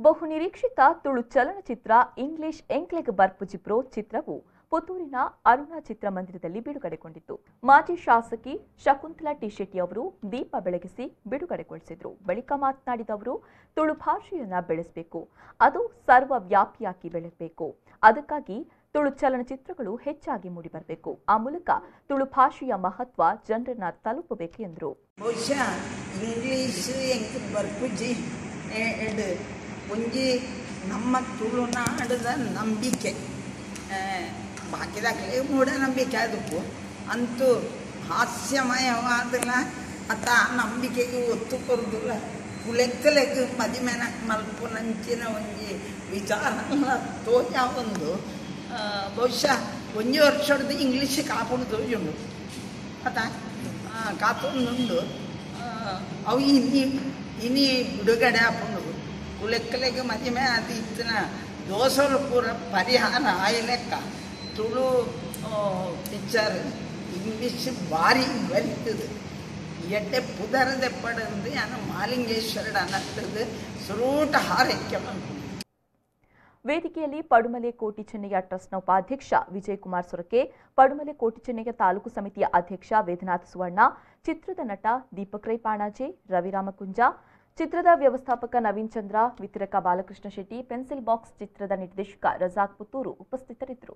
ಬಹುನಿರೀಕ್ಷಿತ ತುಳು ಚಲನಚಿತ್ರ ಇಂಗ್ಲಿಷ್ ಎಂಕ್ಲೆಗ್ ಬರ್ಪುಜಿಬ್ರೋ ಚಿತ್ರವು ಪುತ್ತೂರಿನ ಅರುಣಾ ಚಿತ್ರಮಂದಿರದಲ್ಲಿ ಬಿಡುಗಡೆಗೊಂಡಿತು. ಮಾಜಿ ಶಾಸಕಿ ಶಕುಂತಲಾ ಟಿ ಶೆಟ್ಟಿ ಅವರು ದೀಪ ಬೆಳಗಿಸಿ ಬಿಡುಗಡೆಗೊಳಿಸಿದರು. ಬಳಿಕ ಮಾತನಾಡಿದ ಅವರು, ತುಳು ಭಾಷೆಯನ್ನ ಬೆಳೆಸಬೇಕು, ಅದು ಸರ್ವವ್ಯಾಪಿಯಾಗಿ ಬೆಳೆಯಬೇಕು. ಅದಕ್ಕಾಗಿ ತುಳು ಚಲನಚಿತ್ರಗಳು ಹೆಚ್ಚಾಗಿ ಮೂಡಿಬರಬೇಕು. ಆ ಮೂಲಕ ತುಳು ಭಾಷೆಯ ಮಹತ್ವ ಜನರನ್ನ ತಲುಪಬೇಕು ಎಂದರು. ಒಂಜಿ ನಮ್ಮ ತುಳುನಾಡದ ನಂಬಿಕೆ, ಬಾಕಿದಾಗಲೇ ಮೂಢನಂಬಿಕೆ ಅದಕ್ಕೂ ಅಂತೂ ಹಾಸ್ಯಮಯವಾದಲ್ಲ ಅತ್ತ ನಂಬಿಕೆಗೆ ಒತ್ತು ಕೊರದಿಲ್ಲ. ಕುಲೆಕ್ಕಲೆಗ್ ಮದಿಮೆನ ಮಲ್ಪುನಂಚಿನ ಒಂಜಿ ವಿಚಾರ ತೋಜ ಒಂದು ಬಹುಶಃ ಒಂಜಿ ವರ್ಷದ ಇಂಗ್ಲೀಷ್ ಕಾಪುಡು ತೋಜುಂಡು ಅತ್ತ ಕಾತೊಂದುಂಡು ಅವು ಇನಿ ಬಿಡುಗಡೆ ಆಪುಂಡು. ಕುಲೆಕ್ಕಲೆಗೆ ಮದಿಮೆ ಅದು ಇತ್ತಿನ ದೋಸಲು ಪೂರ ಪರಿಹಾರ ಆಯ್ಲೆಕ್ಕ ತುಳು ಪಿಕ್ಚರ್ ಇಂಗ್ಲೀಷ್ ಭಾರಿ ಬರಿತದೆ. ಎಡ್ಡೆ ಪುದರದೆಪ್ಪಡಂದು ನಾನು ಮಾಲಿಂಗೇಶ್ವರಡ ಅನ್ನತ್ತದು ಸುರೂಟ ಹಾರೈಕೆ ಬಂತು. ವೇದಿಕೆಯಲ್ಲಿ ಪಡುಮಲೆ ಕೋಟಿ ಚೆನ್ನಯ್ಯ ಟ್ರಸ್ಟ್ನ ಉಪಾಧ್ಯಕ್ಷ ವಿಜಯಕುಮಾರ್ ಸೊರಕೆ, ಪಡುಮಲೆ ಕೋಟಿ ಚೆನ್ನಯ್ಯ ತಾಲೂಕು ಸಮಿತಿಯ ಅಧ್ಯಕ್ಷ ವೇದನಾಥ ಸುವರ್ಣ, ಚಿತ್ರದ ನಟ ದೀಪಕ್ ರೈ ಪಾಣಾಜೆ, ರವಿರಾಮಕುಂಜ, ಚಿತ್ರದ ವ್ಯವಸ್ಥಾಪಕ ನವೀನ್ ಚಂದ್ರ, ವಿತರಕ ಬಾಲಕೃಷ್ಣ ಶೆಟ್ಟಿ, ಪೆನ್ಸಿಲ್ ಬಾಕ್ಸ್ ಚಿತ್ರದ ನಿರ್ದೇಶಕ ರಜಾಕ್ ಪುತ್ತೂರು ಉಪಸ್ಥಿತರಿದ್ದರು.